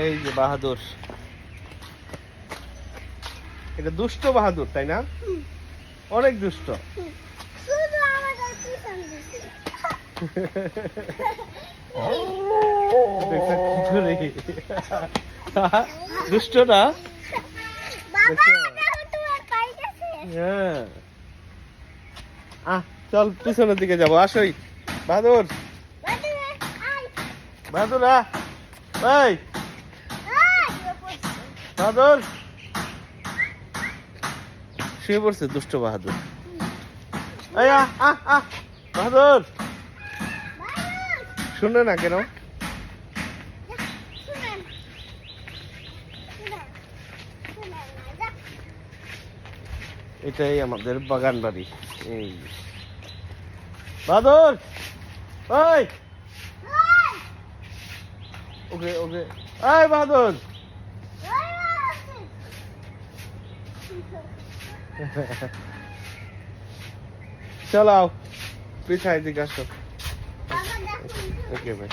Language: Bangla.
এই যে বাহাদুর, এটা দুষ্ট বাহাদুর তাই না? অনেক দুষ্ট। দুষ্ট না? হ্যাঁ, চল পিছনের দিকে যাবো, আসোই। বাহাদুর, বাহাদুর এই বাহাদুর শুয়ে পড়ছে দুষ্ট বাহাদুর। বাহাদুর শুনে না কেন? এটাই আমাদের বাগান বাড়ি। এই বাহাদুর, ওই ওকে ওকে, এই বাহাদুর চলাও পিছায় দিকে আসো। ওকে ভাই।